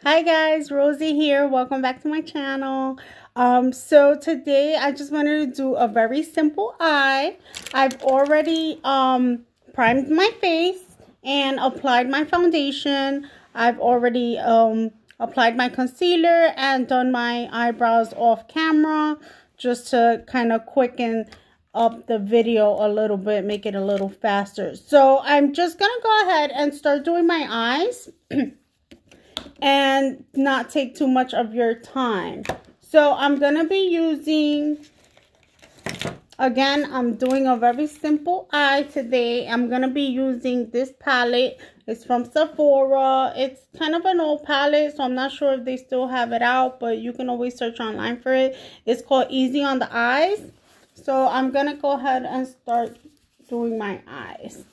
Hi guys, Rosie here. Welcome back to my channel. So today I just wanted to do a very simple eye. I've already primed my face and applied my foundation. I've already applied my concealer and done my eyebrows off camera just to kind of quicken up the video a little bit, make it a little faster. So I'm just gonna go ahead and start doing my eyes and not take too much of your time. So I'm gonna be using, again, I'm doing a very simple eye today. I'm gonna be using this palette. It's from Sephora. It's kind of an old palette, so I'm not sure if they still have it out, but you can always search online for it. It's called Easy on the Eyes. So I'm gonna go ahead and start doing my eyes.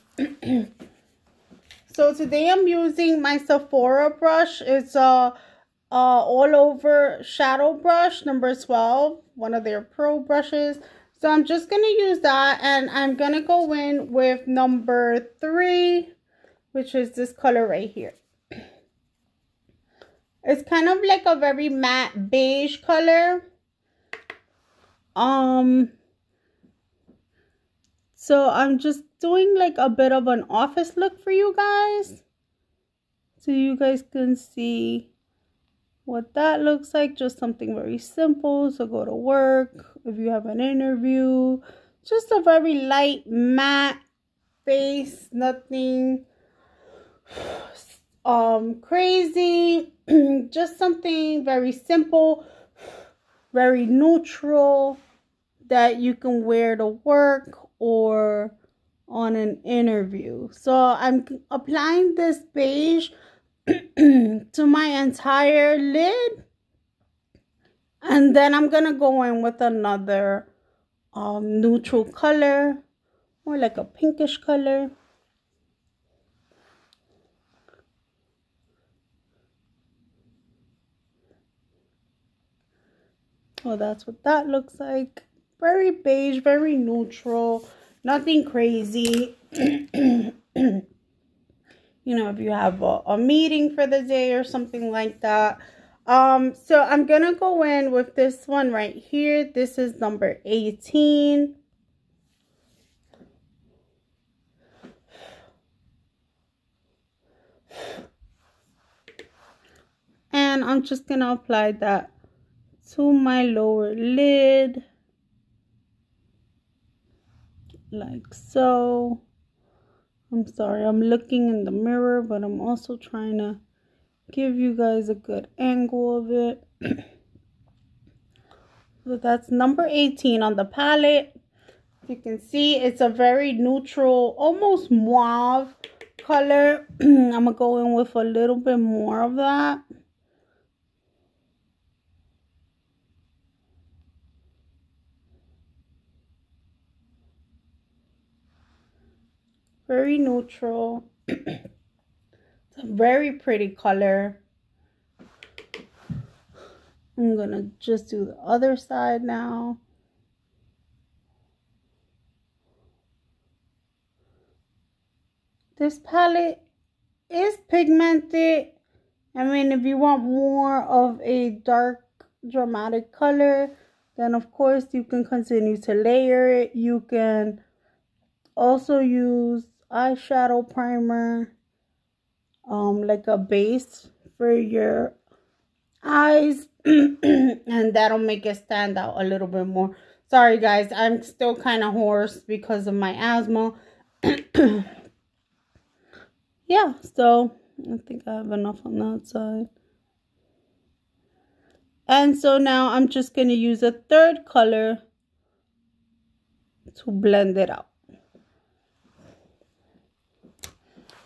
So today I'm using my Sephora brush. It's a all over shadow brush, number 12, one of their pro brushes. So I'm just going to use that, and I'm going to go in with number 3, which is this color right here. It's kind of like a very matte beige color. So I'm just doing like a bit of an office look for you guys, so you guys can see what that looks like. Just something very simple. So go to work, if you have an interview, just a very light matte face, nothing crazy, just something very simple, very neutral that you can wear to work or on an interview. So I'm applying this beige to my entire lid, and then I'm gonna go in with another neutral color, more like a pinkish color. Well, that's what that looks like. Very beige, very neutral, nothing crazy. You know, if you have a meeting for the day or something like that. So I'm gonna go in with this one right here. This is number 18. And I'm just gonna apply that to my lower lid, like so. I'm sorry, I'm looking in the mirror, but I'm also trying to give you guys a good angle of it. So that's number 18 on the palette. You can see it's a very neutral, almost mauve color. I'm gonna go in with a little bit more of that. Very neutral. It's a very pretty color. I'm gonna just do the other side now. This palette is pigmented. I mean, if you want more of a dark, dramatic color, then of course you can continue to layer it. You can also use eyeshadow primer, like a base for your eyes, and that'll make it stand out a little bit more. Sorry guys, I'm still kind of hoarse because of my asthma. Yeah, so I think I have enough on that side. And so now I'm just going to use a third color to blend it out.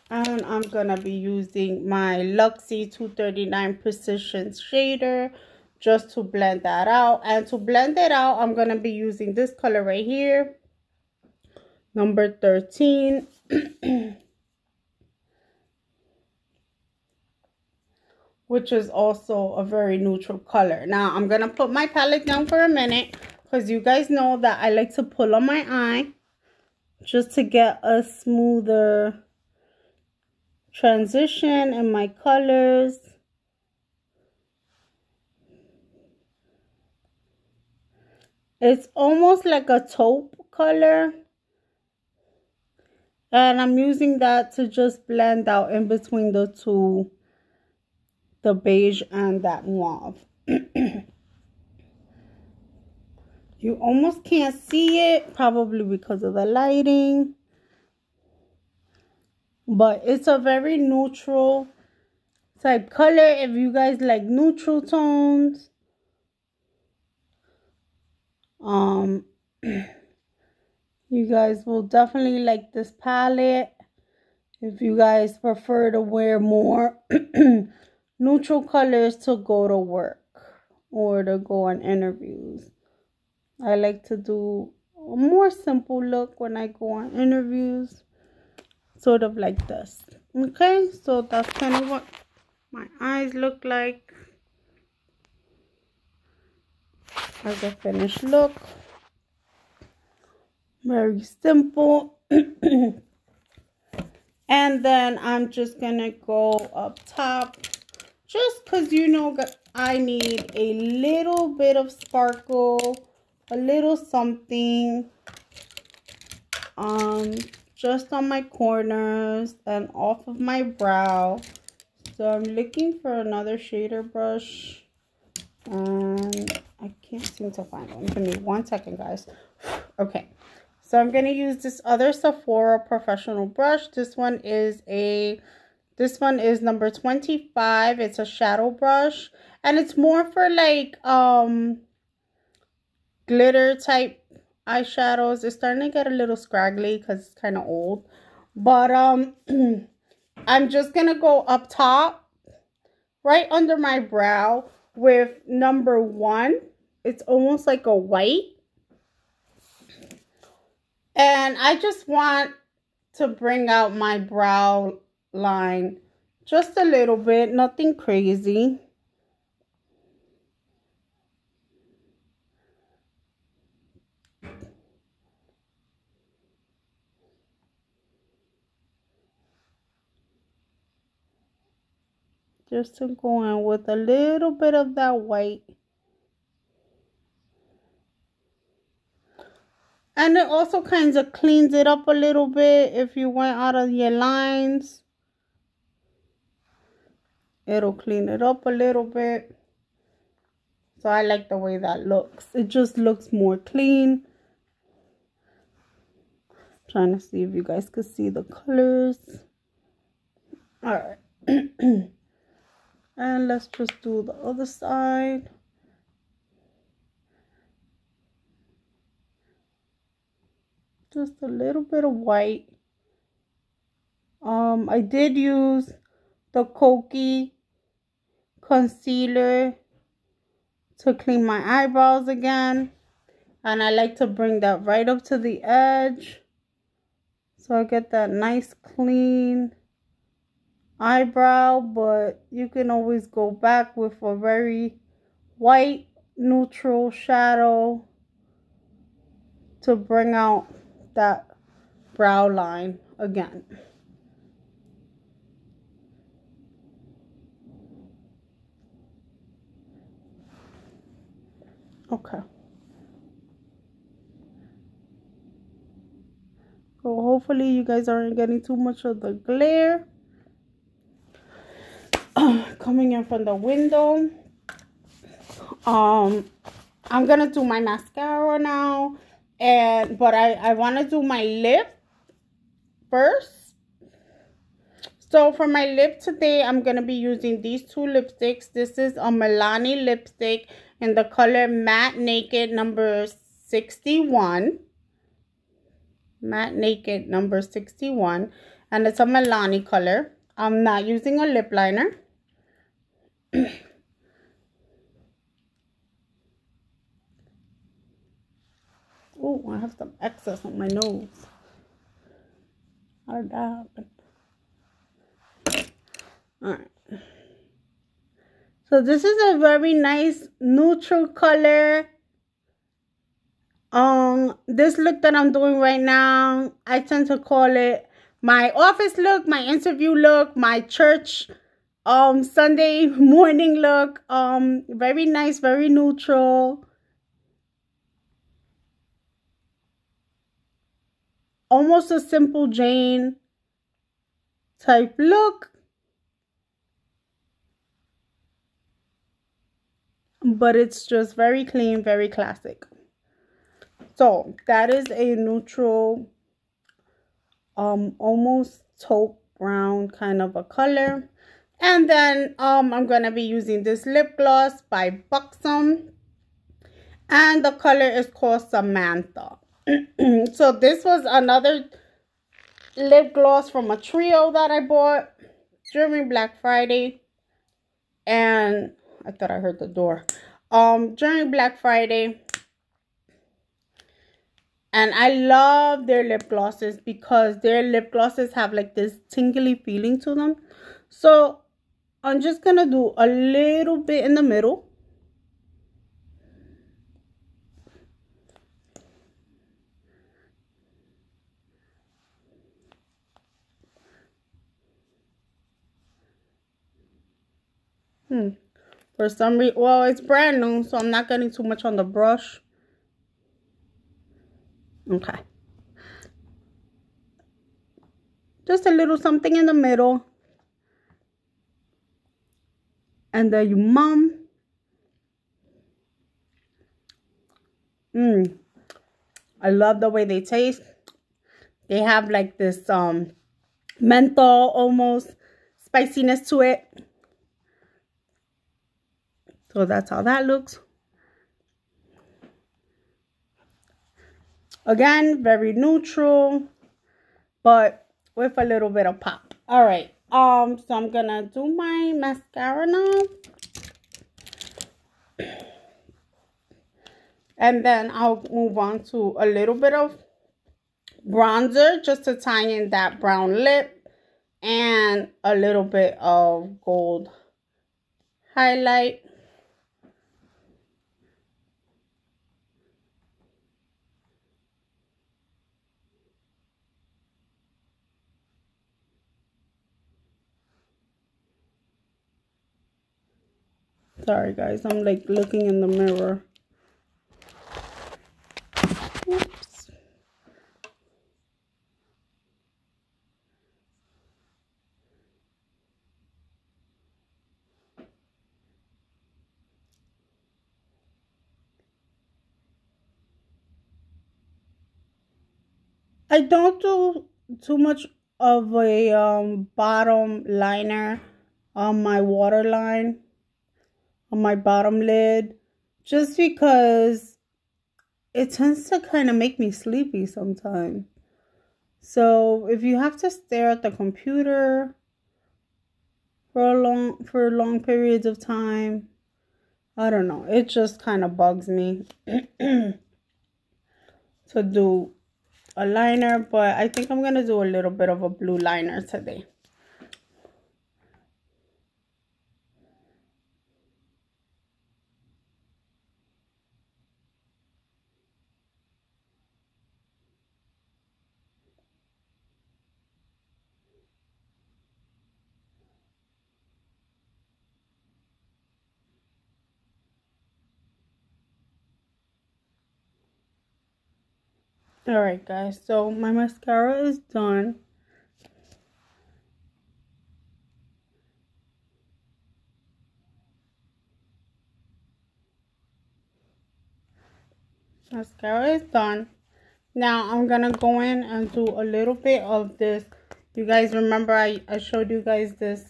And I'm going to be using my Luxie 239 Precision Shader just to blend that out. And to blend it out, I'm going to be using this color right here, number 13. Which is also a very neutral color. Now, I'm going to put my palette down for a minute, because you guys know that I like to pull on my eye just to get a smoother transition in my colors. It's almost like a taupe color. And I'm using that to just blend out in between the two, the beige and that mauve. You almost can't see it, probably because of the lighting. But it's a very neutral type color. If you guys like neutral tones, you guys will definitely like this palette. If you guys prefer to wear more neutral colors to go to work or to go on interviews. I like to do a more simple look when I go on interviews. Sort of like this. Okay, so that's kind of what my eyes look like as a finished look. Very simple. And then I'm just gonna go up top, just because you know I need a little bit of sparkle, a little something, just on my corners and off of my brow. So I'm looking for another shader brush, and I can't seem to find one. Give me 1 second, guys. Okay. So I'm going to use this other Sephora professional brush. This one is number 25. It's a shadow brush. And it's more for like glitter type eyeshadows. It's starting to get a little scraggly because it's kind of old. But I'm just going to go up top, right under my brow with number 1. It's almost like a white. And I just want to bring out my brow line just a little bit, nothing crazy. Just to go in with a little bit of that white. And it also kind of cleans it up a little bit if you went out of your lines. It'll clean it up a little bit. So I like the way that looks. It just looks more clean. Trying to see if you guys could see the colors. Alright. And let's just do the other side. Just a little bit of white. I did use the Koki concealer to clean my eyebrows again. And I like to bring that right up to the edge, so I get that nice clean eyebrow. But you can always go back with a very white neutral shadow to bring out that brow line again. Okay. So hopefully you guys aren't getting too much of the glare coming in from the window. I'm gonna do my mascara now, but I want to do my lip first. So for my lip today, I'm gonna be using these two lipsticks. This is a Milani lipstick in the color Matte Naked number 61. Matte Naked number 61, and it's a Milani color. I'm not using a lip liner. Oh, I have some excess on my nose. How did that happen? Alright. So this is a very nice neutral color. This look that I'm doing right now, I tend to call it my office look, my interview look, my church Sunday morning look. Very nice, very neutral. almost a Simple Jane type look, but it's just very clean, very classic. So that is a neutral, almost taupe brown kind of a color. And then I'm gonna be using this lip gloss by BUXOM, and the color is called Samantha. So this was another lip gloss from a trio that I bought during Black Friday, and I thought I heard the door. During Black Friday, and I love their lip glosses because their lip glosses have like this tingly feeling to them. So I'm just gonna do a little bit in the middle. For some reason, well, it's brand new, so I'm not getting too much on the brush. Okay. Just a little something in the middle. And then you mum. I love the way they taste. They have like this menthol almost spiciness to it. So that's how that looks. Again, very neutral, but with a little bit of pop. All right. So I'm gonna do my mascara now. And then I'll move on to a little bit of bronzer just to tie in that brown lip, and a little bit of gold highlight. Sorry guys, I'm like looking in the mirror. Oops. I don't do too much of a bottom liner on my waterline, on my bottom lid, just because it tends to kind of make me sleepy sometimes. So if you have to stare at the computer for long periods of time, I don't know, it just kind of bugs me to do a liner, but I think I'm gonna do a little bit of a blue liner today. Alright guys, so my mascara is done. Mascara is done. Now I'm gonna go in and do a little bit of this. You guys remember I showed you guys this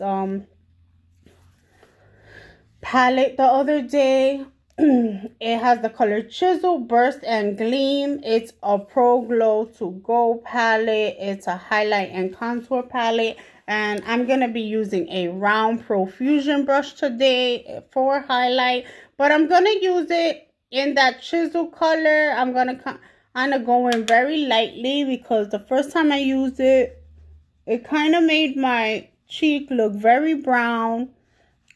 palette the other day. It has the color Chisel, Burst, and Gleam. It's a Pro Glow to Go palette. It's a highlight and contour palette. And I'm going to be using a round Profusion brush today for highlight. But I'm going to use it in that Chisel color. I'm going to kind of go in very lightly because the first time I used it, it kind of made my cheek look very brown.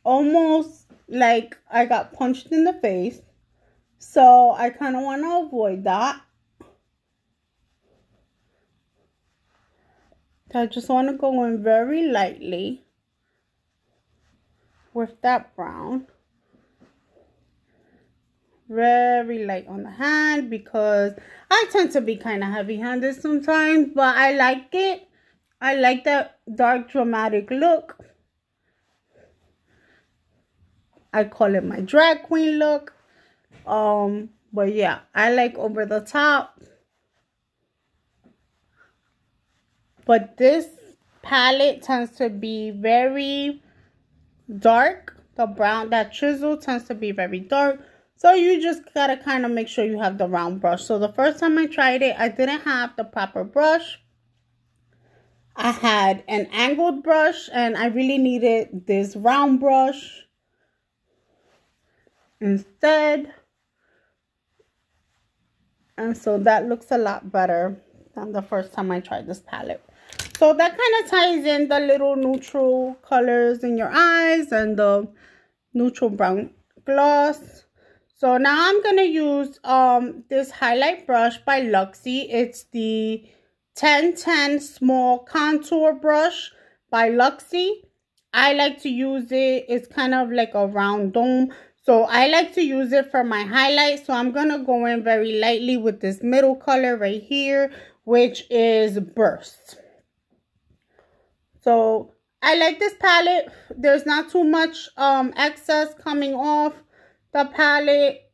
Almost like I got punched in the face. So I kind of want to avoid that. I just want to go in very lightly with that brown. very light on the hand because I tend to be kind of heavy-handed sometimes, but I like it. I like that dark dramatic look. I call it my drag queen look. But yeah, I like over the top. But this palette tends to be very dark. The brown, that chisel tends to be very dark. So you just gotta kind of make sure you have the round brush. So the first time I tried it, I didn't have the proper brush. I had an angled brush and I really needed this round brush instead. And so that looks a lot better than the first time I tried this palette. So that kind of ties in the little neutral colors in your eyes and the neutral brown gloss. So now I'm going to use this highlight brush by Luxie. It's the 1010 Small Contour Brush by Luxie. I like to use it. It's kind of like a round dome. So I like to use it for my highlights. So I'm going to go in very lightly with this middle color right here, which is Burst. So I like this palette. There's not too much excess coming off the palette.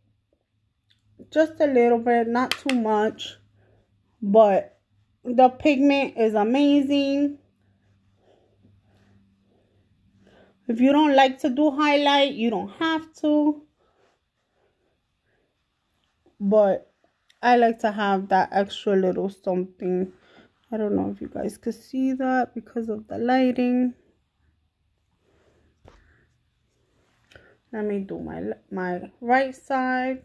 Just a little bit, not too much. But the pigment is amazing. If you don't like to do highlight, you don't have to. But I like to have that extra little something. I don't know if you guys could see that because of the lighting. Let me do my right side.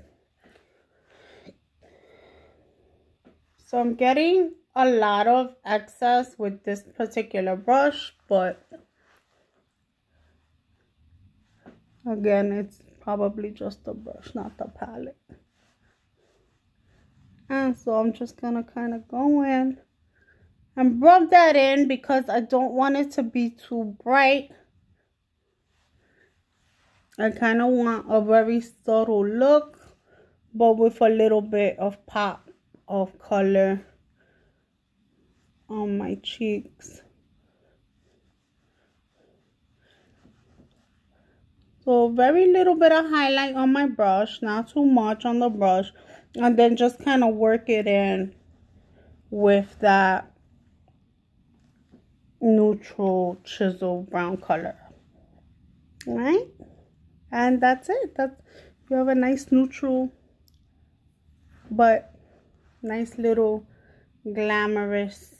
So I'm getting a lot of excess with this particular brush, but again, it's probably just the brush, not the palette. And so I'm just gonna kind of go in and rub that in because I don't want it to be too bright. I kind of want a very subtle look, but with a little bit of pop of color on my cheeks. So very little bit of highlight on my brush, not too much on the brush, and then just kind of work it in with that neutral chisel brown color. All right, and that's it. You have a nice neutral but nice little glamorous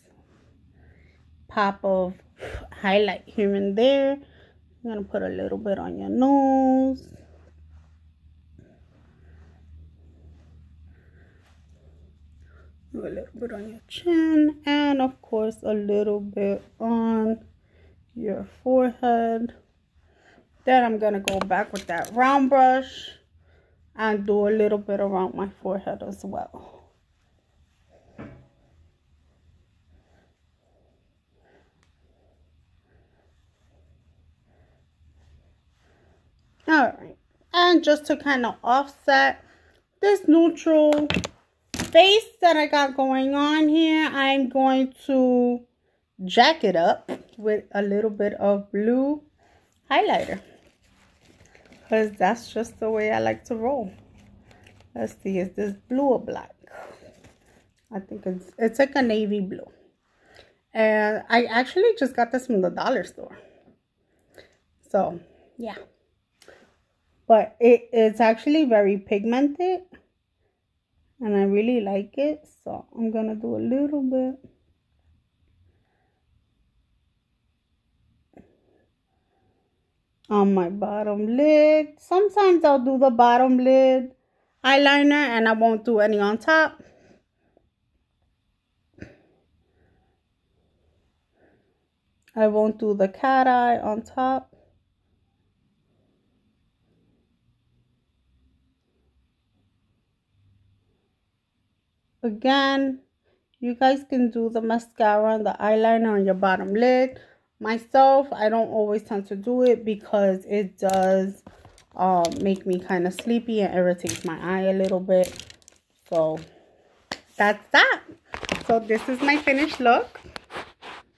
pop of highlight here and there. I'm gonna put a little bit on your nose. A little bit on your chin, and of course a little bit on your forehead. Then I'm gonna go back with that round brush and do a little bit around my forehead as well. Alright, and just to kind of offset this neutral face that I got going on here, I'm going to jack it up with a little bit of blue highlighter, because that's just the way I like to roll. Let's see, is this blue or black? I think it's like a navy blue. And I actually just got this from the dollar store. So, yeah. But it's actually very pigmented. And I really like it. So, I'm going to do a little bit. On my bottom lid. Sometimes I'll do the bottom lid eyeliner and I won't do any on top. I won't do the cat eye on top. Again, you guys can do the mascara and the eyeliner on your bottom lid. Myself, I don't always tend to do it because it does make me kind of sleepy and irritates my eye a little bit. So that's that. So this is my finished look.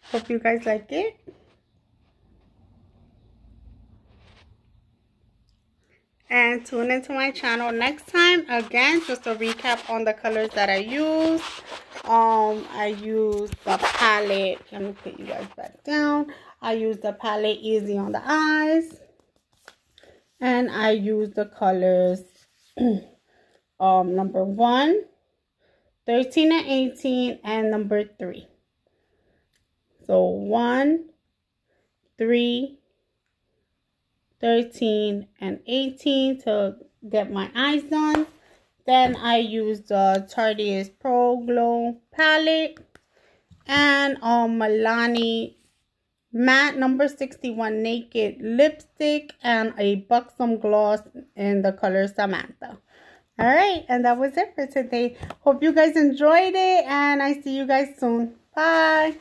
Hope you guys like it. And tune into my channel next time. Again, just a recap on the colors that I used. I used the palette. Let me put you guys back down. I used the palette Easy on the Eyes. And I used the colors number 1, 13 and 18, and number 3. So 1, 3, 13, and 18 to get my eyes done. Then I used the Tarte's Pro Glow palette and Milani matte number 61 naked lipstick and a BUXOM gloss in the color Samantha. Alright, and that was it for today. Hope you guys enjoyed it, and I see you guys soon. Bye.